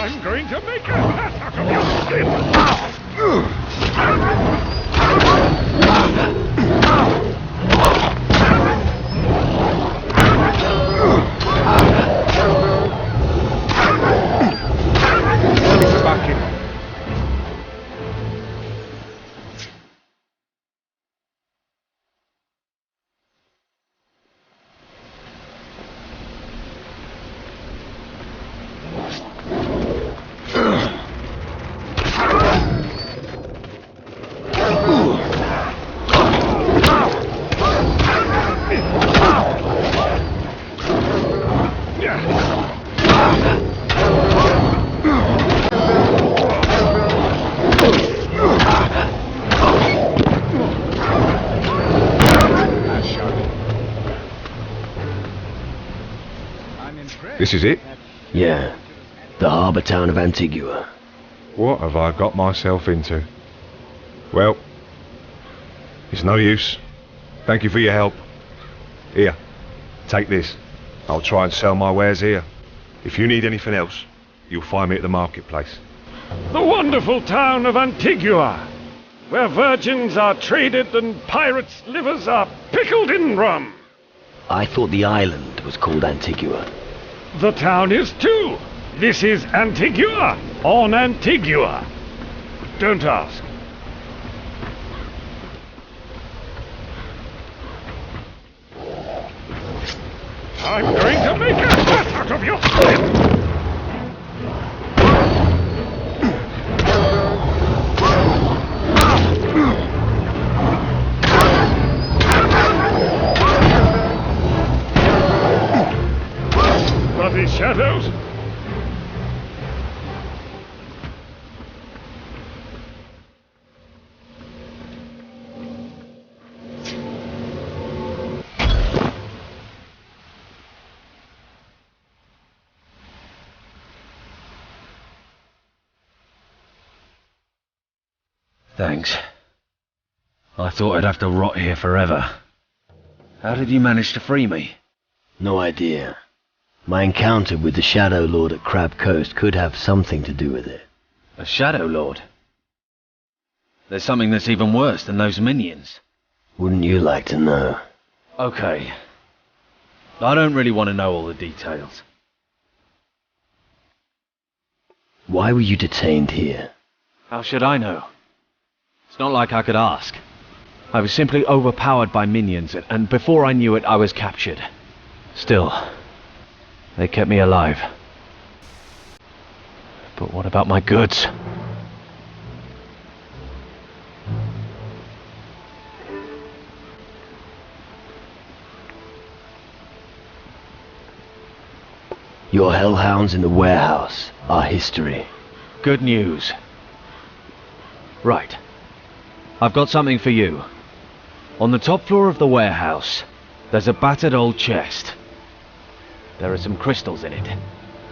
I'm going to make a hat out of your skin! Back in. This is it? Yeah, the harbour town of Antigua. What have I got myself into? Well, it's no use. Thank you for your help. Here, take this. I'll try and sell my wares here. If you need anything else, you'll find me at the marketplace. The wonderful town of Antigua, where virgins are traded and pirates' livers are pickled in rum. I thought the island was called Antigua. The town is too. This is Antigua, on Antigua. Don't ask. I'm going to make a hat out of your skin! Bloody shadows! Thanks. I thought I'd have to rot here forever. How did you manage to free me? No idea. My encounter with the Shadow Lord at Crab Coast could have something to do with it. A Shadow Lord? There's something that's even worse than those minions. Wouldn't you like to know? Okay. I don't really want to know all the details. Why were you detained here? How should I know? It's not like I could ask. I was simply overpowered by minions, and before I knew it, I was captured. Still, they kept me alive. But what about my goods? Your hellhounds in the warehouse are history. Good news. Right. I've got something for you. On the top floor of the warehouse, there's a battered old chest. There are some crystals in it.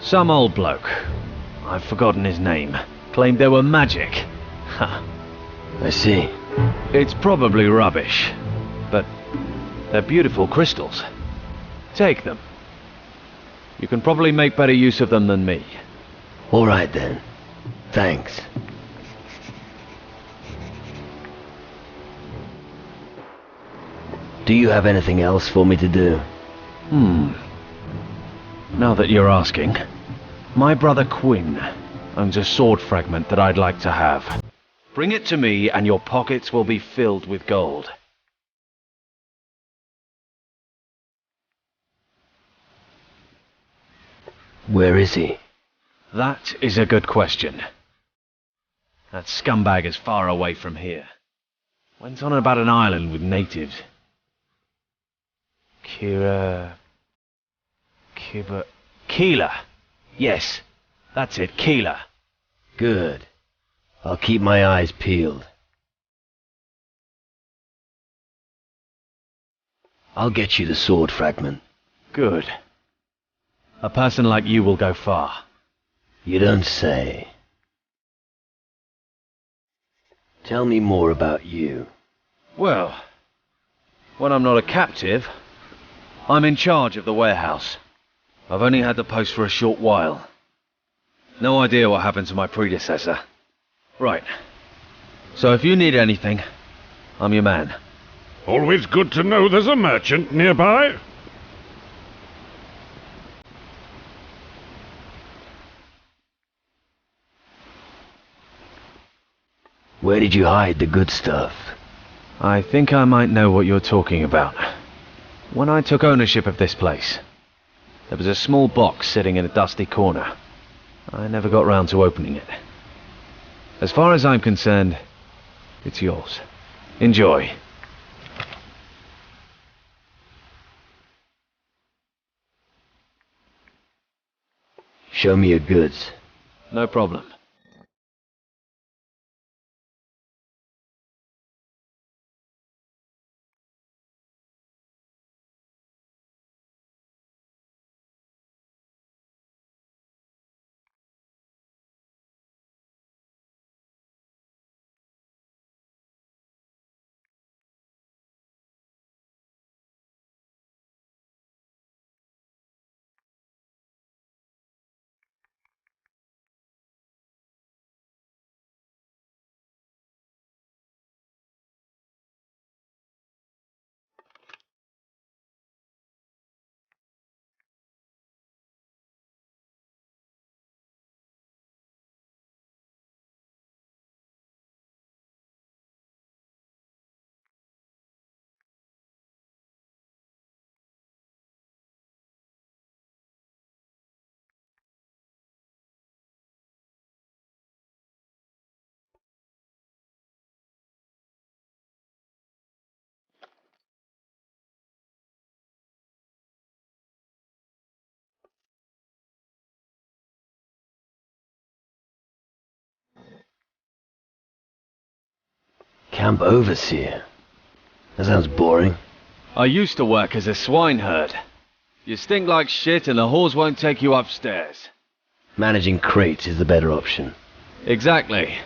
Some old bloke, I've forgotten his name, claimed they were magic. Ha. I see. It's probably rubbish, but they're beautiful crystals. Take them. You can probably make better use of them than me. All right then. Thanks. Do you have anything else for me to do? Now that you're asking, my brother Quinn owns a sword fragment that I'd like to have. Bring it to me and your pockets will be filled with gold. Where is he? That is a good question. That scumbag is far away from here. Went on about an island with natives. Keeler. Yes, that's it, Keeler. Good. I'll keep my eyes peeled. I'll get you the sword fragment. Good. A person like you will go far. You don't say. Tell me more about you. Well, when I'm not a captive, I'm in charge of the warehouse. I've only had the post for a short while. No idea what happened to my predecessor. Right. So if you need anything, I'm your man. Always good to know there's a merchant nearby. Where did you hide the good stuff? I think I might know what you're talking about. When I took ownership of this place, there was a small box sitting in a dusty corner. I never got round to opening it. As far as I'm concerned, it's yours. Enjoy. Show me your goods. No problem. Camp overseer. That sounds boring. I used to work as a swineherd. You stink like shit and the whores won't take you upstairs. Managing crates is the better option. Exactly.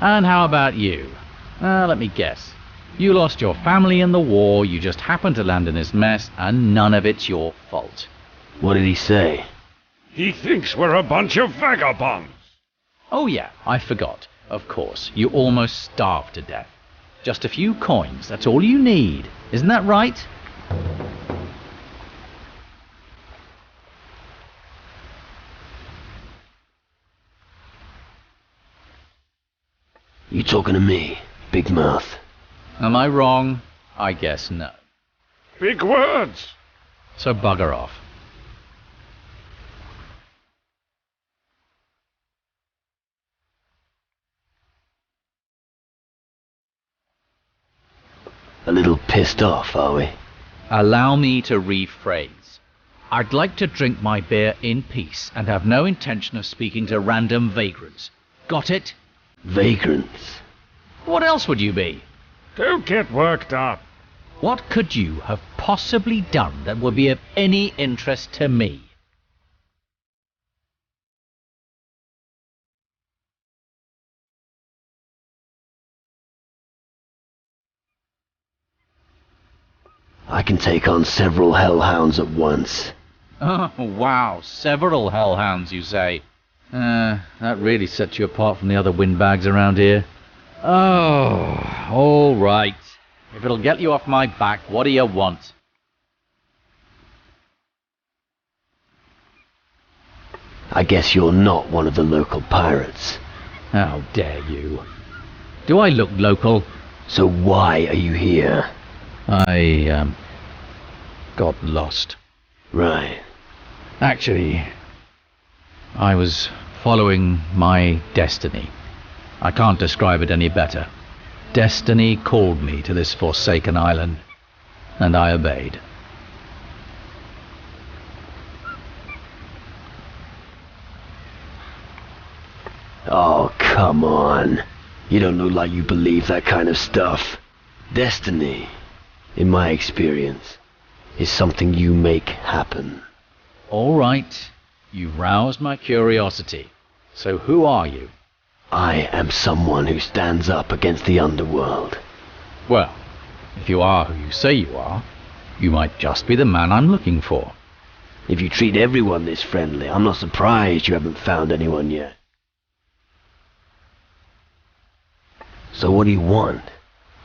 And how about you? Let me guess. You lost your family in the war, you just happened to land in this mess, and none of it's your fault. What did he say? He thinks we're a bunch of vagabonds. Oh yeah, I forgot. Of course, you almost starved to death. Just a few coins, that's all you need. Isn't that right? You talking to me, big mouth? Am I wrong? I guess no. Big words. So bugger off. A little pissed off, are we? Allow me to rephrase. I'd like to drink my beer in peace and have no intention of speaking to random vagrants. Got it? Vagrants? What else would you be? Don't get worked up. What could you have possibly done that would be of any interest to me? I can take on several hellhounds at once. Oh, wow. Several hellhounds, you say? That really sets you apart from the other windbags around here. Oh, all right. If it'll get you off my back, what do you want? I guess you're not one of the local pirates. How dare you? Do I look local? So why are you here? I, got lost. Right. Actually, I was following my destiny. I can't describe it any better. Destiny called me to this forsaken island, and I obeyed. Come on. You don't look like you believe that kind of stuff. Destiny, in my experience, is something you make happen. All right. You've roused my curiosity. So who are you? I am someone who stands up against the underworld. Well, if you are who you say you are, you might just be the man I'm looking for. If you treat everyone this friendly, I'm not surprised you haven't found anyone yet. So what do you want?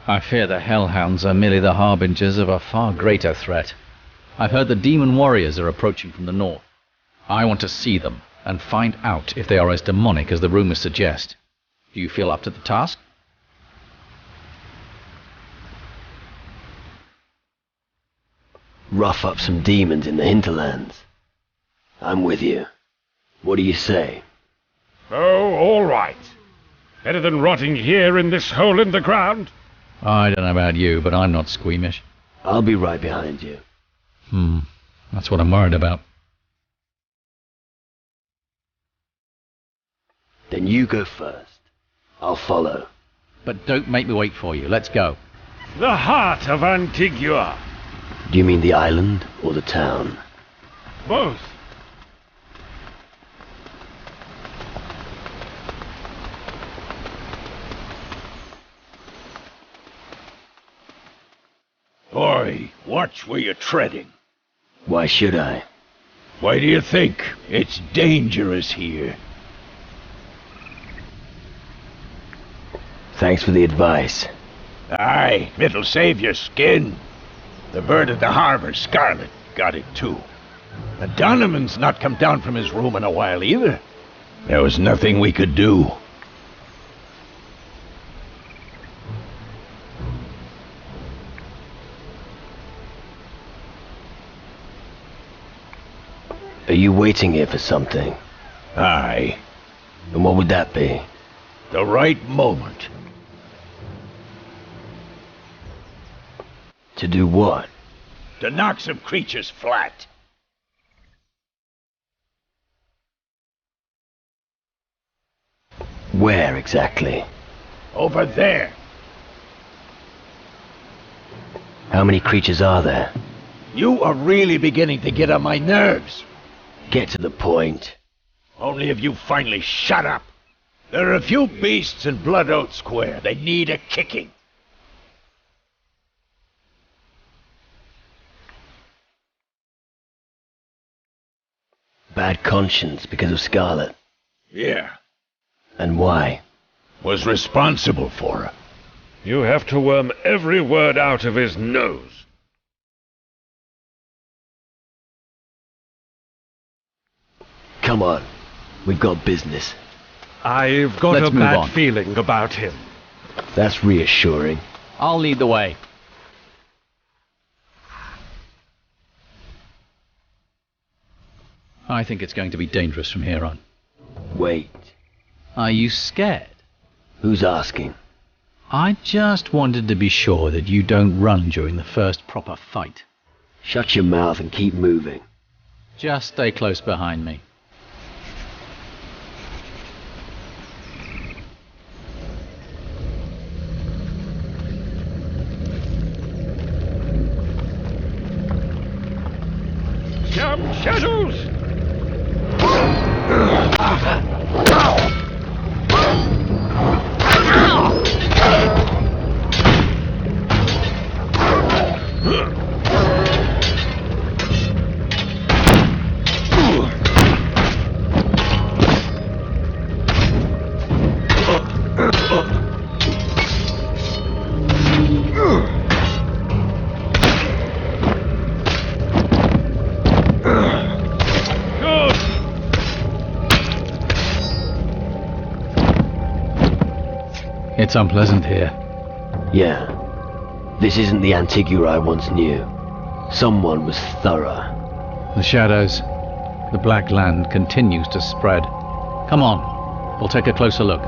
I fear the Hellhounds are merely the harbingers of a far greater threat. I've heard the demon warriors are approaching from the north. I want to see them and find out if they are as demonic as the rumors suggest. Do you feel up to the task? Rough up some demons in the hinterlands. I'm with you. What do you say? Oh, all right. Better than rotting here in this hole in the ground. I don't know about you, but I'm not squeamish. I'll be right behind you. That's what I'm worried about. Then you go first. I'll follow. But don't make me wait for you. Let's go. The heart of Antigua. Do you mean the island or the town? Both. Boy, watch where you're treading. Why should I? Why do you think? It's dangerous here. Thanks for the advice. Aye, it'll save your skin. The bird at the harbor, Scarlet, got it too. The Donovan's not come down from his room in a while either. There was nothing we could do. Are you waiting here for something? Aye. And what would that be? The right moment. To do what? To knock some creatures flat. Where exactly? Over there. How many creatures are there? You are really beginning to get on my nerves. Get to the point. Only if you finally shut up. There are a few beasts in Bloodout Square. They need a kicking. Bad conscience because of Scarlet. Yeah. And why? Was responsible for her. You have to worm every word out of his nose. Come on. We've got business. I've got Let's a move bad on. feeling about him. That's reassuring. I'll lead the way. I think it's going to be dangerous from here on. Wait. Are you scared? Who's asking? I just wanted to be sure that you don't run during the first proper fight. Shut your mouth and keep moving. Just stay close behind me. Come, shadows! It's unpleasant here. Yeah. This isn't the Antigua I once knew. Someone was thorough. The shadows, the black land continues to spread. Come on, we'll take a closer look.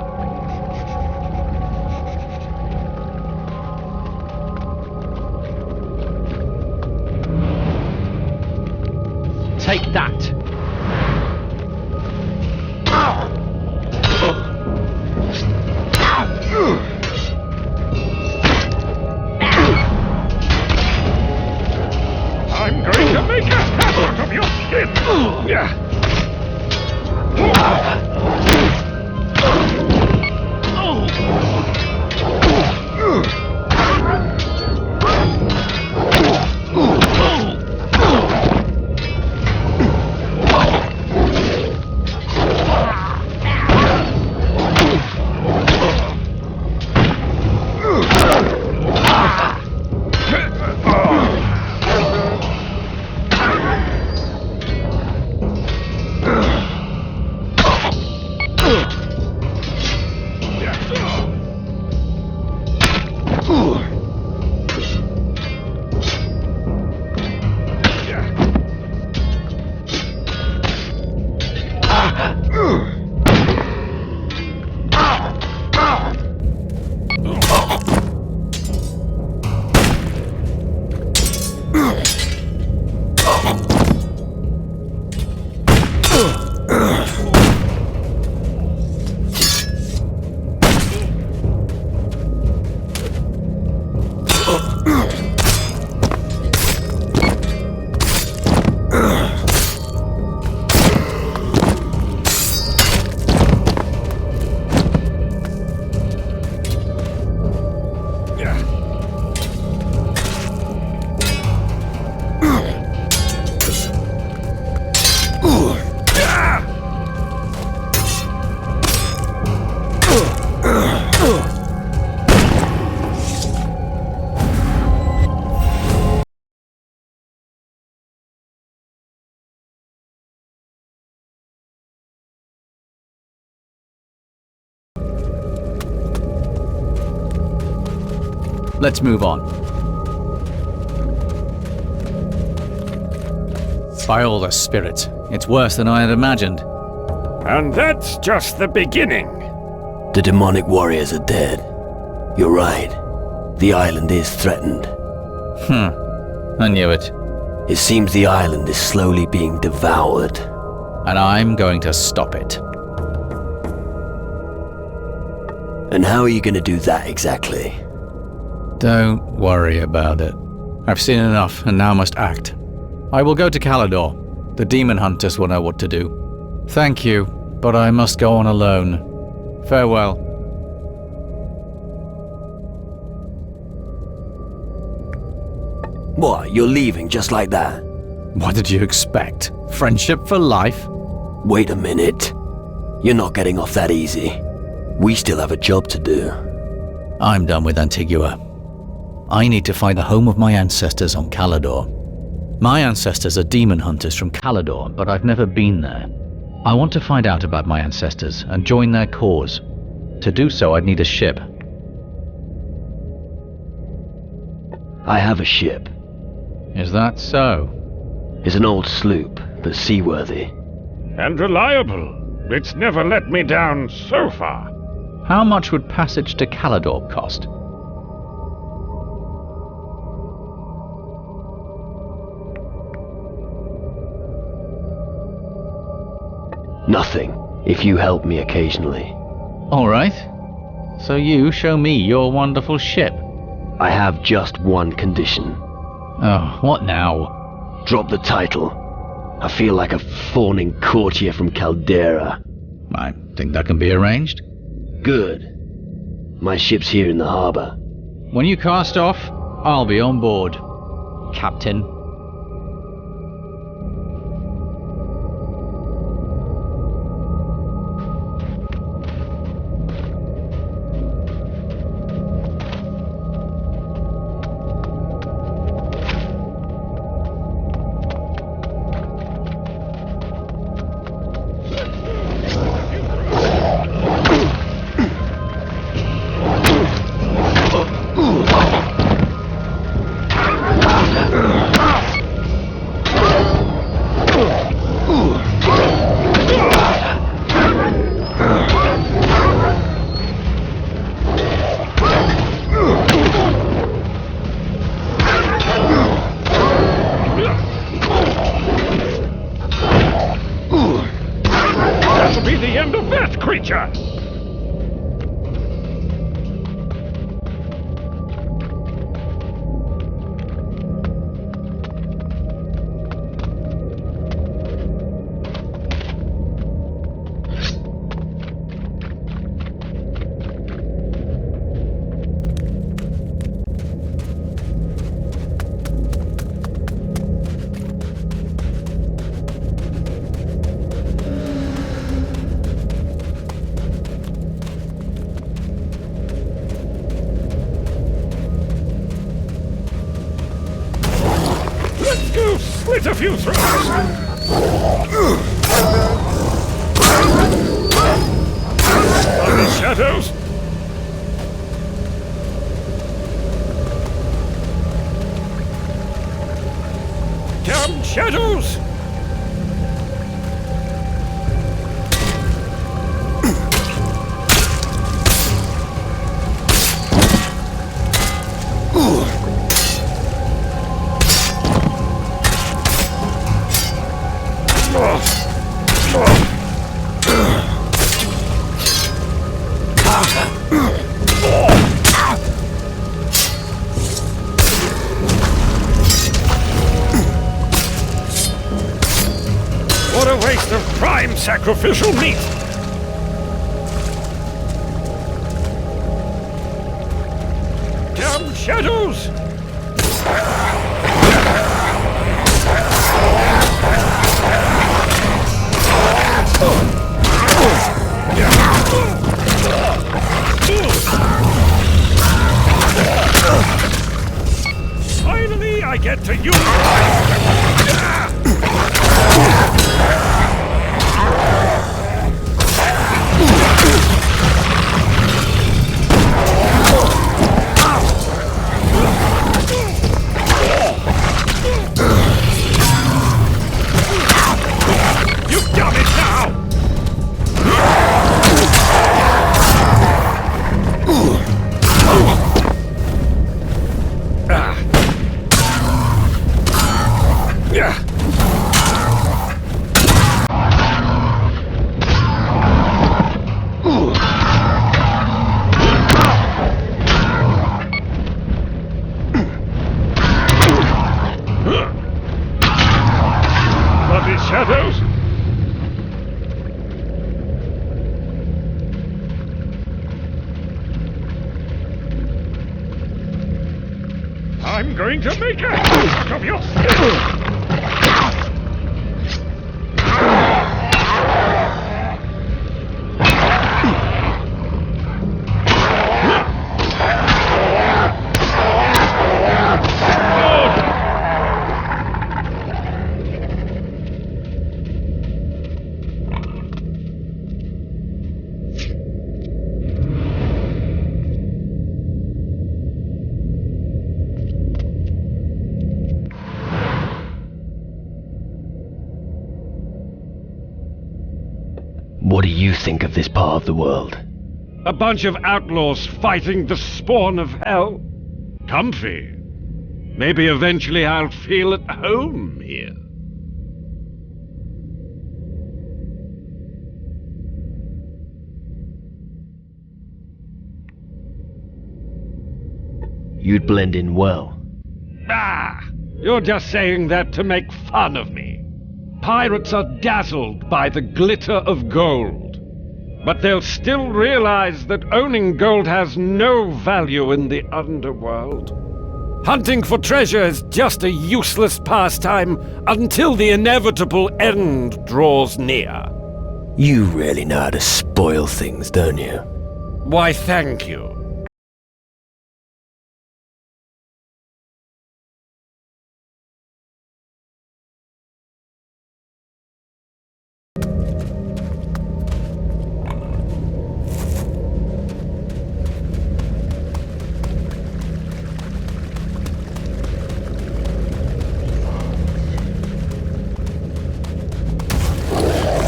Take that! Let's move on. By all the spirits, it's worse than I had imagined. And that's just the beginning. The demonic warriors are dead. You're right. The island is threatened. I knew it. It seems the island is slowly being devoured. And I'm going to stop it. And how are you going to do that exactly? Don't worry about it. I've seen enough and now must act. I will go to Calador. The demon hunters will know what to do. Thank you, but I must go on alone. Farewell. What, you're leaving just like that? What did you expect? Friendship for life? Wait a minute. You're not getting off that easy. We still have a job to do. I'm done with Antigua. I need to find the home of my ancestors on Calador. My ancestors are demon hunters from Calador, but I've never been there. I want to find out about my ancestors and join their cause. To do so, I'd need a ship. I have a ship. Is that so? It's an old sloop, but seaworthy. And reliable. It's never let me down so far. How much would passage to Calador cost? Nothing, if you help me occasionally. All right. So you show me your wonderful ship. I have just one condition. Oh, what now? Drop the title. I feel like a fawning courtier from Caldera. I think that can be arranged. Good. My ship's here in the harbor. When you cast off, I'll be on board, Captain. Slit a few throats! On the shadows! Come, shadows! What a waste of prime sacrificial meat! Damn shadows! Finally, I get to use Bloody shadows! I'm going to make a hack of your skin! What do you think of this part of the world? A bunch of outlaws fighting the spawn of hell. Comfy. Maybe eventually I'll feel at home here. You'd blend in well. Ah! You're just saying that to make fun of me. Pirates are dazzled by the glitter of gold. But they'll still realize that owning gold has no value in the underworld. Hunting for treasure is just a useless pastime until the inevitable end draws near. You really know how to spoil things, don't you? Why, thank you.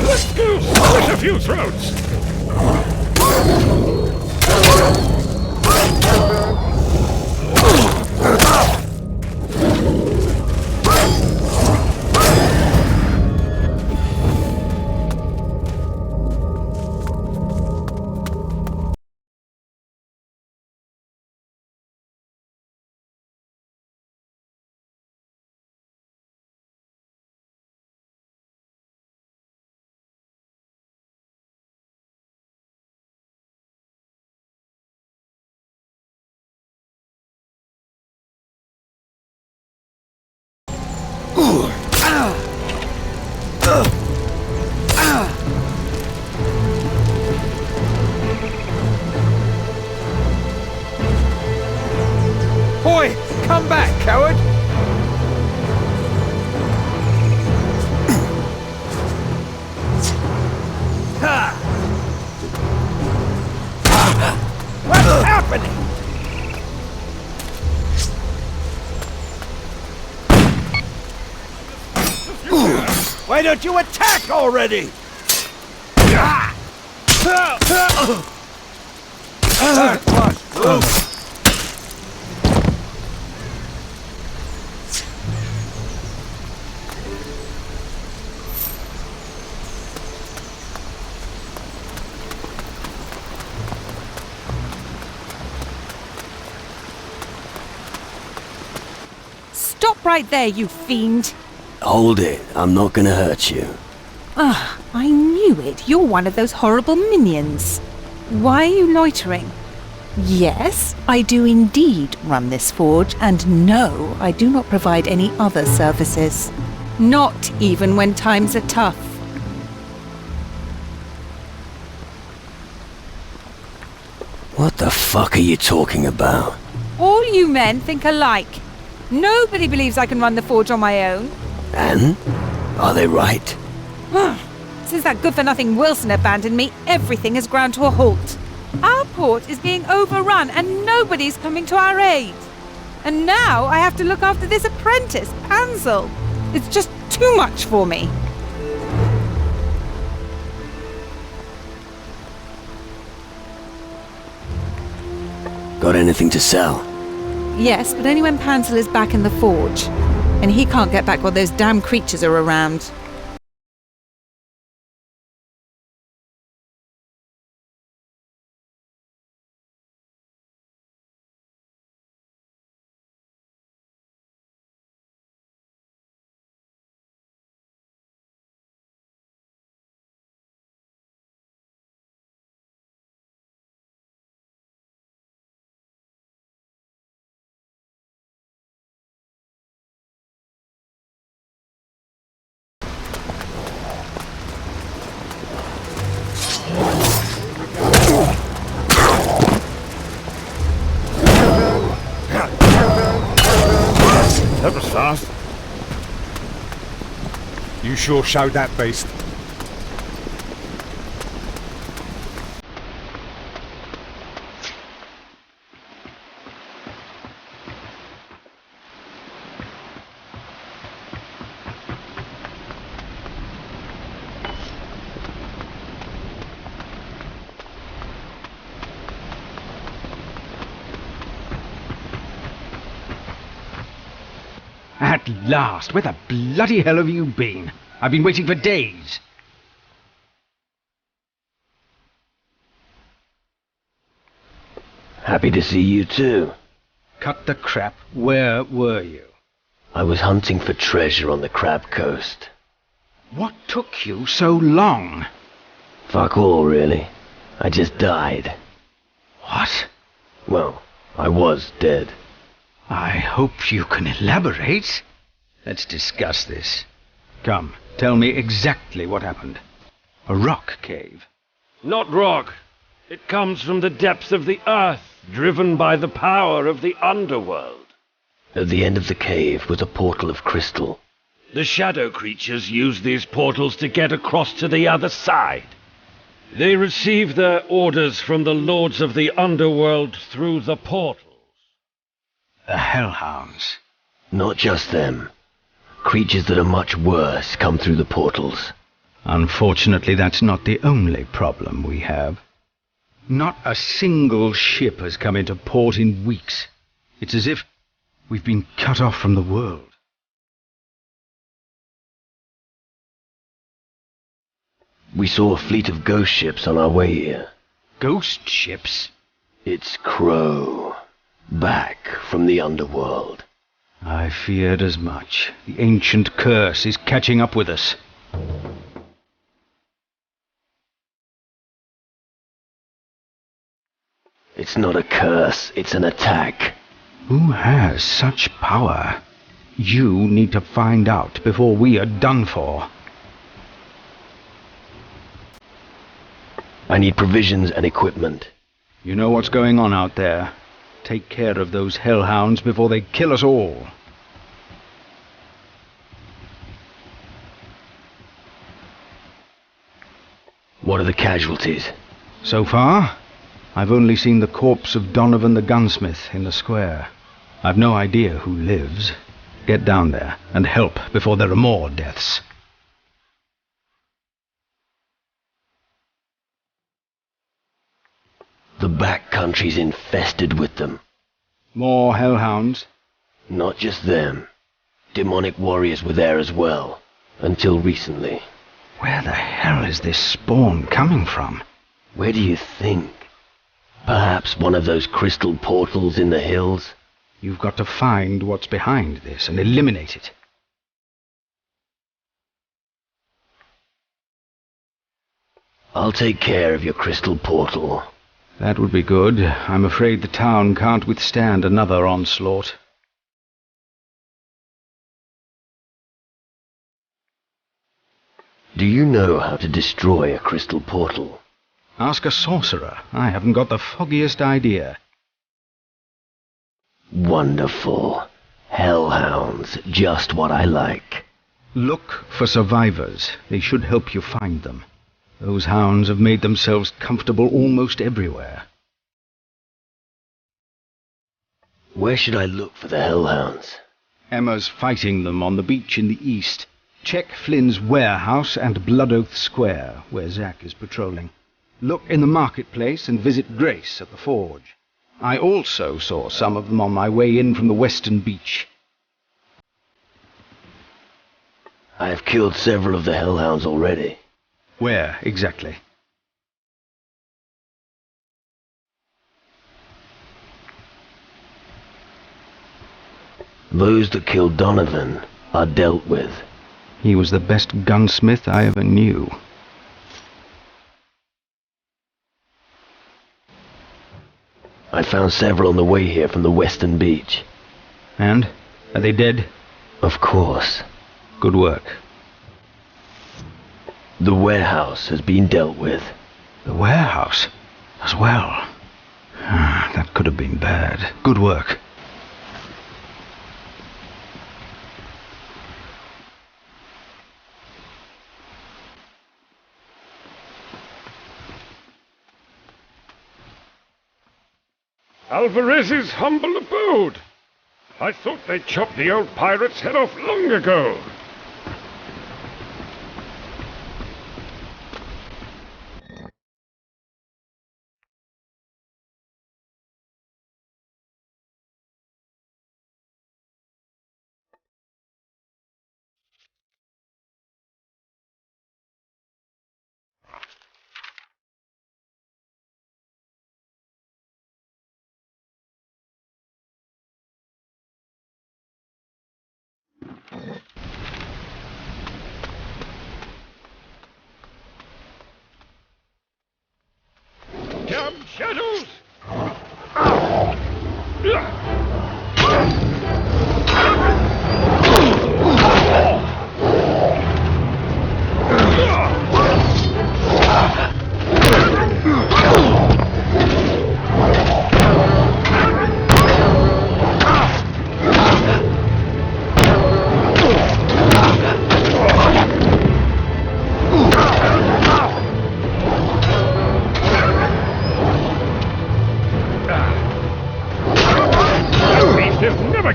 Let's go slit a few throats! Boy, come back, coward! What's happening? Why don't you attack already? Stop right there, you fiend! Hold it, I'm not gonna hurt you. Ah, I knew it. You're one of those horrible minions. Why are you loitering? Yes, I do indeed run this forge, and no, I do not provide any other services. Not even when times are tough. What the fuck are you talking about? All you men think alike. Nobody believes I can run the forge on my own. And? Are they right? Since that good-for-nothing Wilson abandoned me, everything has ground to a halt. Our port is being overrun and nobody's coming to our aid. And now I have to look after this apprentice, Ansel. It's just too much for me. Got anything to sell? Yes, but only when Pansel is back in the forge. and he can't get back while those damn creatures are around. That was fast. You sure showed that beast. At last! Where the bloody hell have you been? I've been waiting for days. Happy to see you too. Cut the crap. Where were you? I was hunting for treasure on the Crab Coast. What took you so long? Fuck all, really. I just died. What? Well, I was dead. I hope you can elaborate. Let's discuss this. Come, tell me exactly what happened. A rock cave. Not rock. It comes from the depths of the earth, driven by the power of the underworld. At the end of the cave was a portal of crystal. The shadow creatures use these portals to get across to the other side. They receive their orders from the lords of the underworld through the portals. The hellhounds. Not just them. Creatures that are much worse come through the portals. Unfortunately, that's not the only problem we have. Not a single ship has come into port in weeks. It's as if we've been cut off from the world. We saw a fleet of ghost ships on our way here. Ghost ships? It's Crow. Back from the underworld. I feared as much. The ancient curse is catching up with us. It's not a curse, it's an attack. Who has such power? You need to find out before we are done for. I need provisions and equipment. You know what's going on out there. Take care of those hellhounds before they kill us all. What are the casualties? So far, I've only seen the corpse of Donovan the gunsmith in the square. I've no idea who lives. Get down there and help before there are more deaths. The back country's infested with them. More hellhounds? Not just them. Demonic warriors were there as well. Until recently. Where the hell is this spawn coming from? Where do you think? Perhaps one of those crystal portals in the hills? You've got to find what's behind this and eliminate it. I'll take care of your crystal portal. That would be good. I'm afraid the town can't withstand another onslaught. Do you know how to destroy a crystal portal? Ask a sorcerer. I haven't got the foggiest idea. Wonderful. Hellhounds, just what I like. Look for survivors. They should help you find them. Those hounds have made themselves comfortable almost everywhere. Where should I look for the hellhounds? Emma's fighting them on the beach in the east. Check Flynn's warehouse and Bloodoath Square, where Zack is patrolling. Look in the marketplace and visit Grace at the forge. I also saw some of them on my way in from the western beach. I have killed several of the hellhounds already. Where, exactly? Those that killed Donovan are dealt with. He was the best gunsmith I ever knew. I found several on the way here from the western beach. And? Are they dead? Of course. Good work. The warehouse has been dealt with. The warehouse? As well. That could have been bad. Good work. Alvarez's humble abode. I thought they chopped the old pirate's head off long ago. Damn shadows!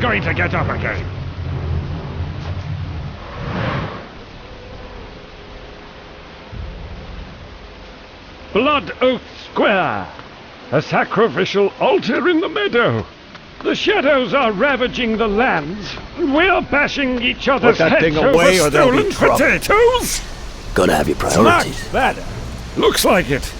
Going to get up again. Blood Oath Square, a sacrificial altar in the meadow. The shadows are ravaging the lands, and we're bashing each other's Put that heads thing away over or there'll be stolen trouble. potatoes. Gotta have your priorities. Much better. Looks like it.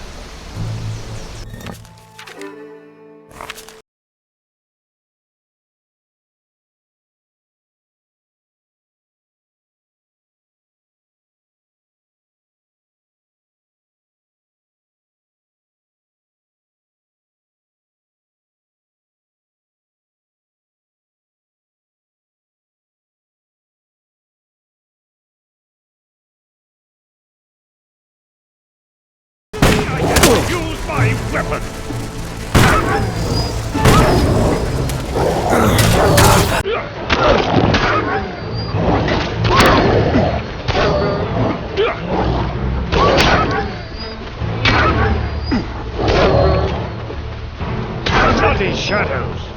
Use my weapon! Bloody shadows!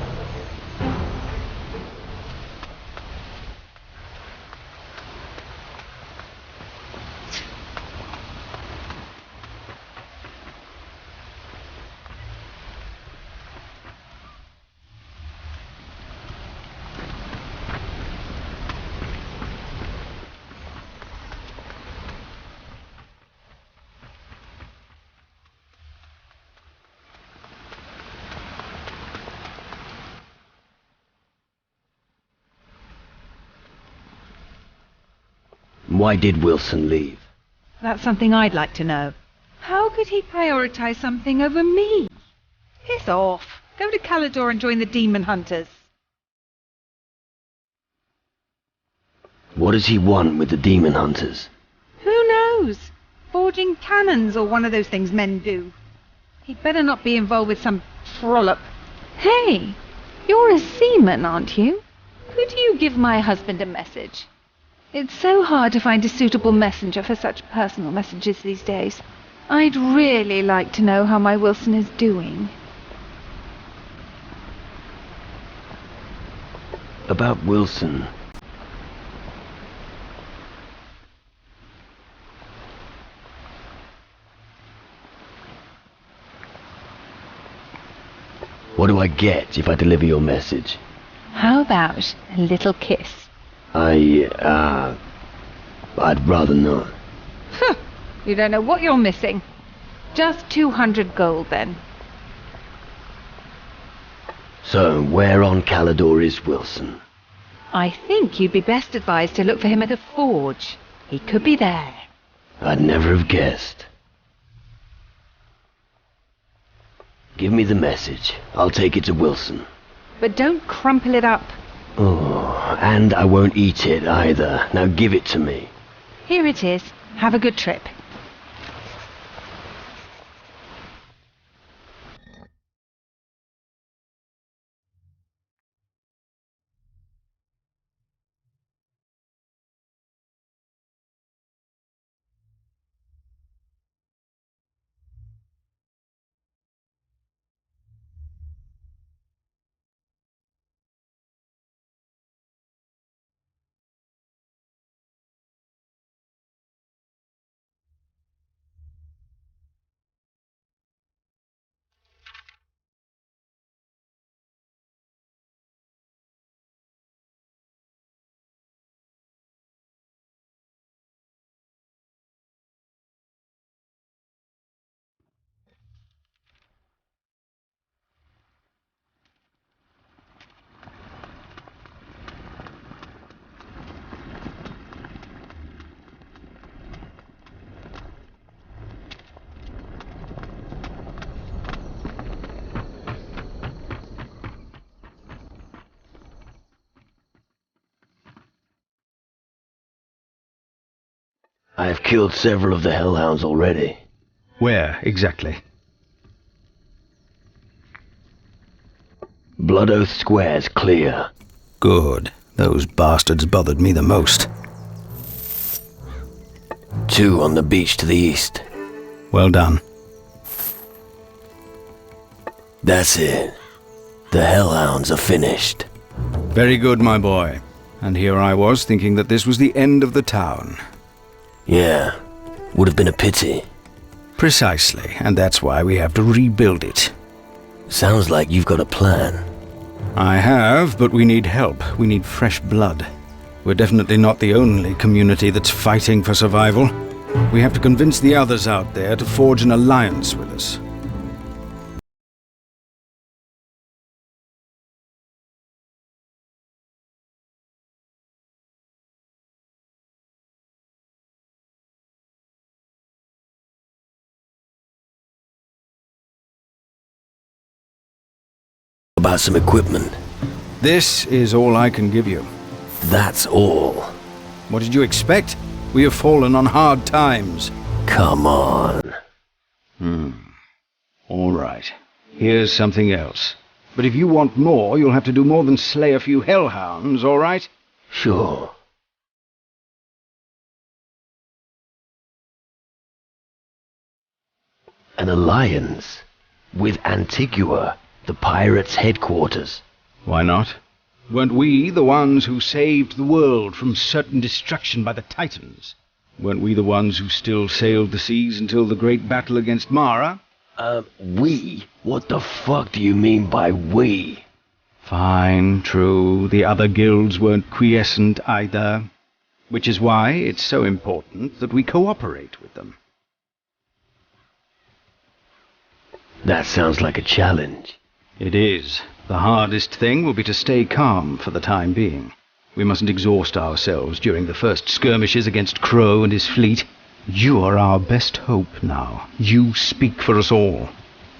Why did Wilson leave? That's something I'd like to know. How could he prioritize something over me? Piss off. Go to Calidor and join the demon hunters. What does he want with the demon hunters? Who knows? Forging cannons or one of those things men do. He'd better not be involved with some trollop. Hey, you're a seaman, aren't you? Could you give my husband a message? It's so hard to find a suitable messenger for such personal messages these days. I'd really like to know how my Wilson is doing. About Wilson. What do I get if I deliver your message? How about a little kiss? I'd rather not. You don't know what you're missing. Just 200 gold, then. So, where on Calidor is Wilson? I think you'd be best advised to look for him at a forge. He could be there. I'd never have guessed. Give me the message. I'll take it to Wilson. But don't crumple it up. Oh, and I won't eat it either. Now give it to me. Here it is. Have a good trip. I have killed several of the hellhounds already. Where, exactly? Blood Oath Square's clear. Good. Those bastards bothered me the most. 2 on the beach to the east. Well done. That's it. The hellhounds are finished. Very good, my boy. And here I was thinking that this was the end of the town. Yeah, would have been a pity. Precisely, and that's why we have to rebuild it. Sounds like you've got a plan. I have, but we need help. We need fresh blood. We're definitely not the only community that's fighting for survival. We have to convince the others out there to forge an alliance with us. About some equipment. This is all I can give you. That's all. What did you expect? We have fallen on hard times. Come on. All right. Here's something else. But if you want more, you'll have to do more than slay a few hellhounds, all right? Sure. An alliance with Antigua, the pirates' headquarters. Why not? Weren't we the ones who saved the world from certain destruction by the Titans? Weren't we the ones who still sailed the seas until the great battle against Mara? We? What the fuck do you mean by we? Fine, true. The other guilds weren't quiescent either. Which is why it's so important that we cooperate with them. That sounds like a challenge. It is. The hardest thing will be to stay calm for the time being. We mustn't exhaust ourselves during the first skirmishes against Crow and his fleet. You are our best hope now. You speak for us all.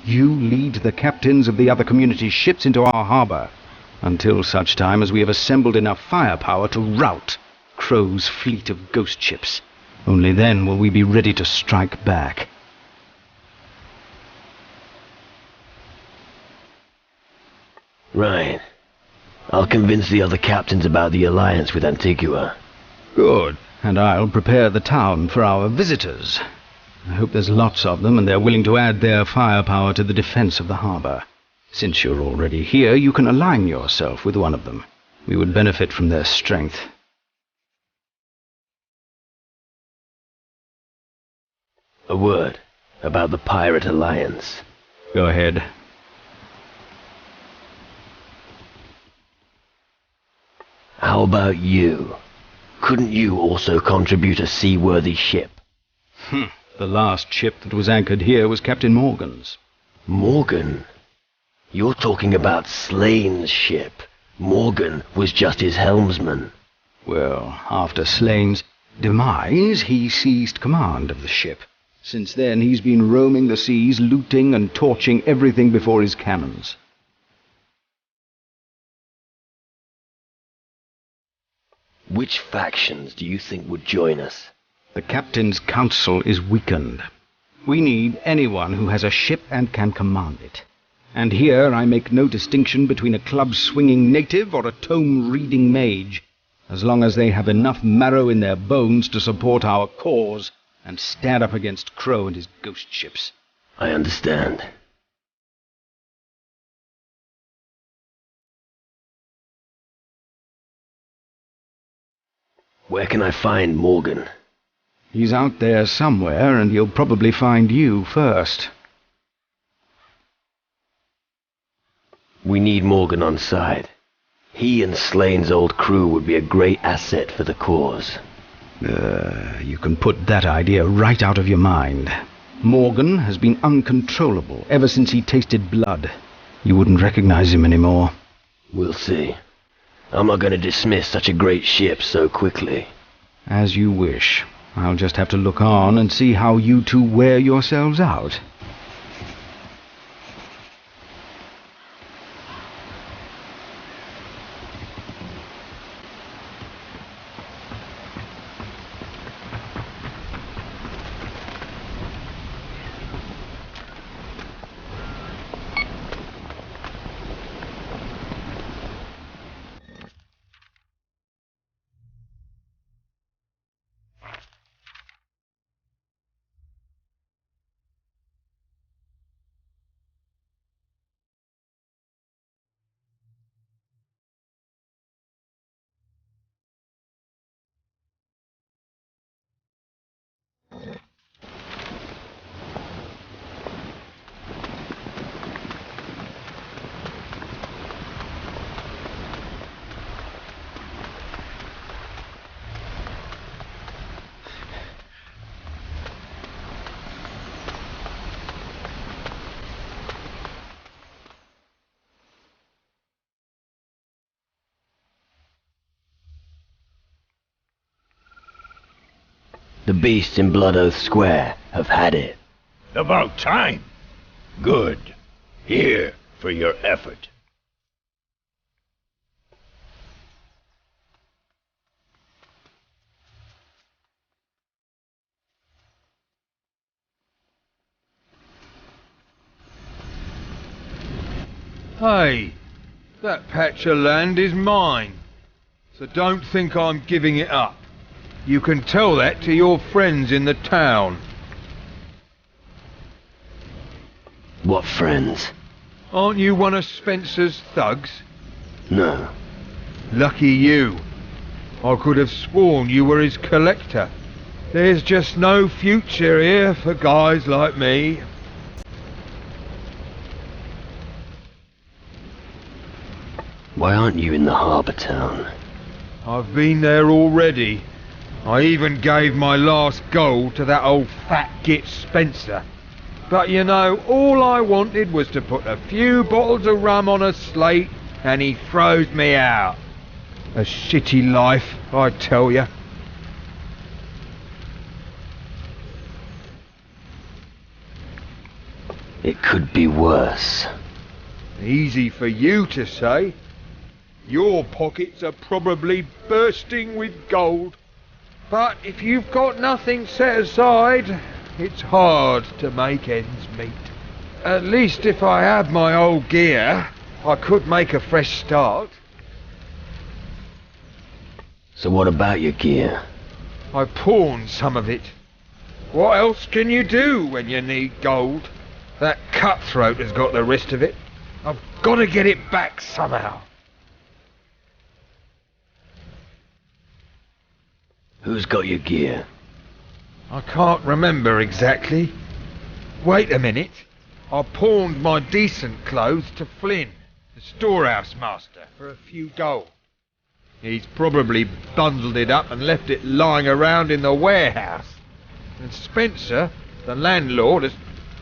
You lead the captains of the other community's ships into our harbor, until such time as we have assembled enough firepower to rout Crow's fleet of ghost ships. Only then will we be ready to strike back. Right. I'll convince the other captains about the alliance with Antigua. Good. And I'll prepare the town for our visitors. I hope there's lots of them and they're willing to add their firepower to the defense of the harbor. Since you're already here, you can align yourself with one of them. We would benefit from their strength. A word about the pirate alliance. Go ahead. How about you? Couldn't you also contribute a seaworthy ship? The last ship that was anchored here was Captain Morgan's. Morgan? You're talking about Slane's ship. Morgan was just his helmsman. Well, after Slane's demise, he seized command of the ship. Since then, he's been roaming the seas, looting and torching everything before his cannons. Which factions do you think would join us? The captain's council is weakened. We need anyone who has a ship and can command it. And here I make no distinction between a club-swinging native or a tome-reading mage, as long as they have enough marrow in their bones to support our cause and stand up against Crow and his ghost ships. I understand. Where can I find Morgan? He's out there somewhere, and he'll probably find you first. We need Morgan on side. He and Slane's old crew would be a great asset for the cause. You can put that idea right out of your mind. Morgan has been uncontrollable ever since he tasted blood. You wouldn't recognize him anymore. We'll see. I'm not going to dismiss such a great ship so quickly. As you wish. I'll just have to look on and see how you two wear yourselves out. The beasts in Blood Oath Square have had it. About time. Good. Here for your effort. Hey, that patch of land is mine, so don't think I'm giving it up. You can tell that to your friends in the town. What friends? Aren't you one of Spencer's thugs? No. Lucky you. I could have sworn you were his collector. There's just no future here for guys like me. Why aren't you in the harbour town? I've been there already. I even gave my last gold to that old fat git Spencer. But you know, all I wanted was to put a few bottles of rum on a slate and he throws me out. A shitty life, I tell you. It could be worse. Easy for you to say. Your pockets are probably bursting with gold. But if you've got nothing set aside, it's hard to make ends meet. At least if I had my old gear, I could make a fresh start. So what about your gear? I pawned some of it. What else can you do when you need gold? That cutthroat has got the rest of it. I've got to get it back somehow. Who's got your gear? I can't remember exactly. Wait a minute. I pawned my decent clothes to Flynn, the storehouse master, for a few gold. He's probably bundled it up and left it lying around in the warehouse. And Spencer, the landlord, has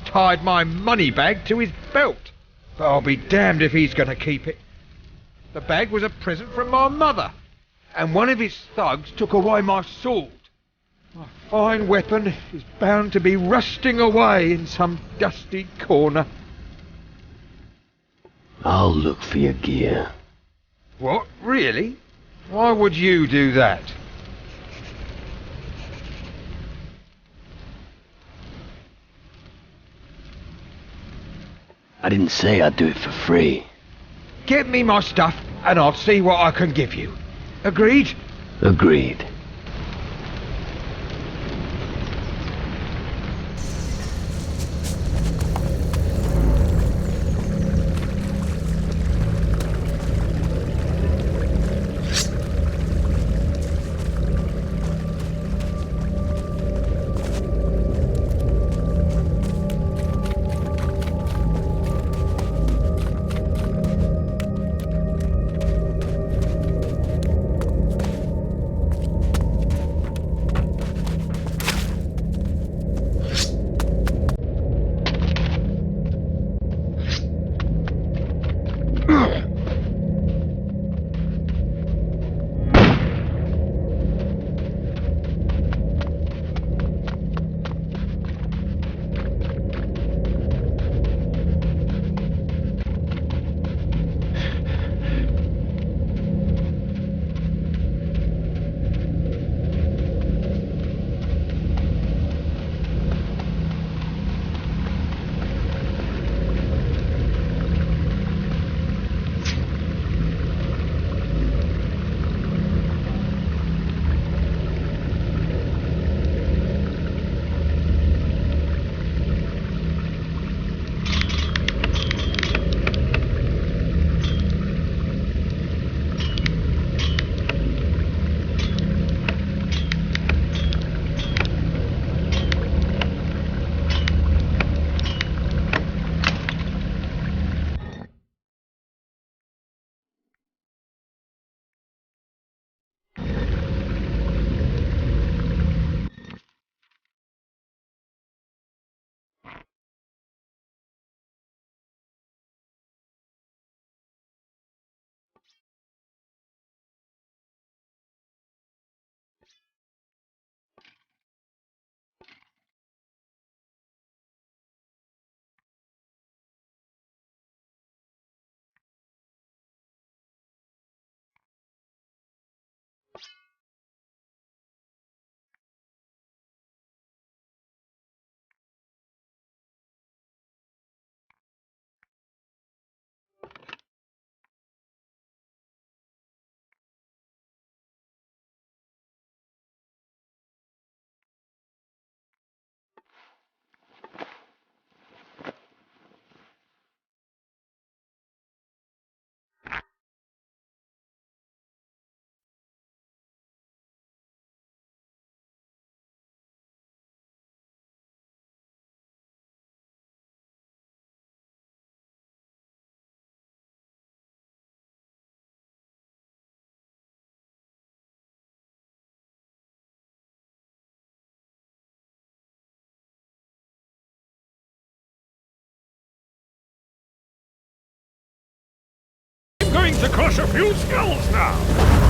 tied my money bag to his belt. But I'll be damned if he's going to keep it. The bag was a present from my mother, and one of his thugs took away my sword. My fine weapon is bound to be rusting away in some dusty corner. I'll look for your gear. What, really? Why would you do that? I didn't say I'd do it for free. Get me my stuff and I'll see what I can give you. Agreed? Agreed. Going to crush a few skulls now!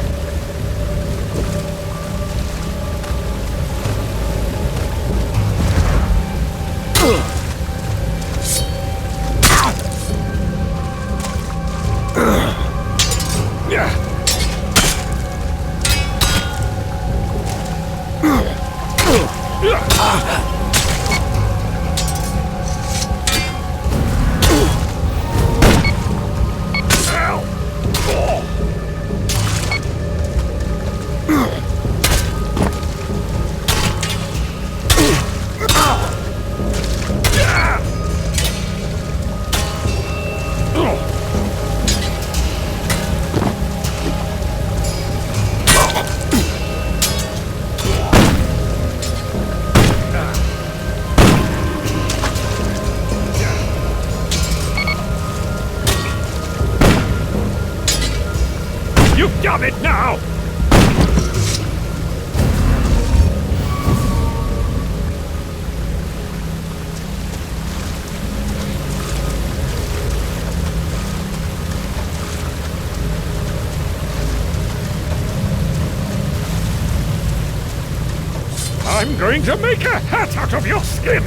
I'm going to make a hat out of your skin!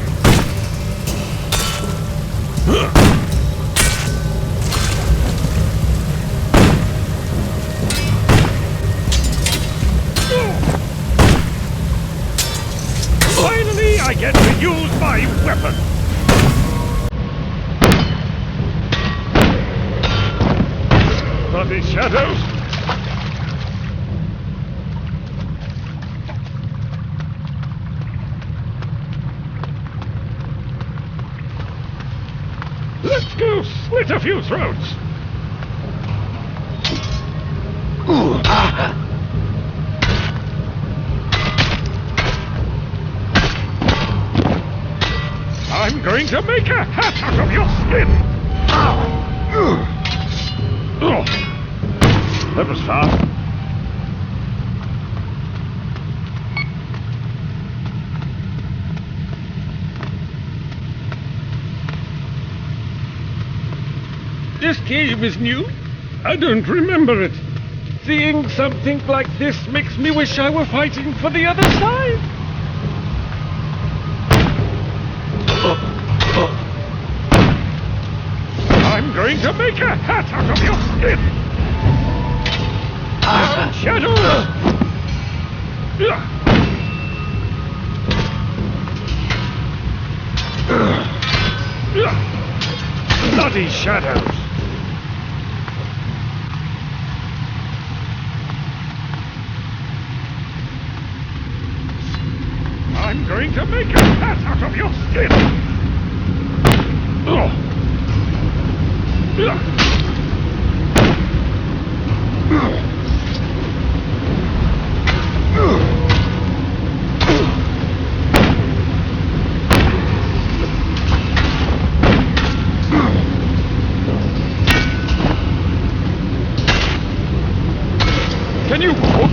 Finally, I get to use my weapon! Bloody shadows! Let's go slit a few throats! I'm going to make a hat out of your skin! That was fast. This game is new. I don't remember it. Seeing something like this makes me wish I were fighting for the other side. I'm going to make a hat out of your skin! Shadows! Bloody shadows! I'm going to make a hat out of your skin! Can you walk?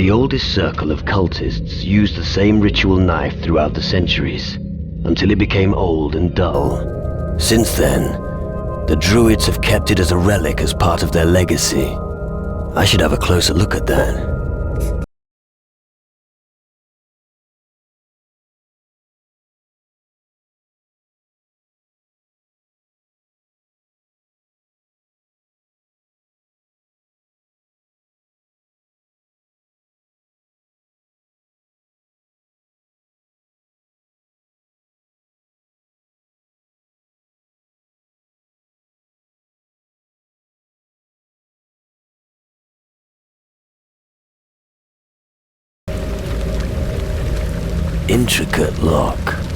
The oldest circle of cultists used the same ritual knife throughout the centuries, until it became old and dull. Since then, the druids have kept it as a relic as part of their legacy. I should have a closer look at that. Intricate lock.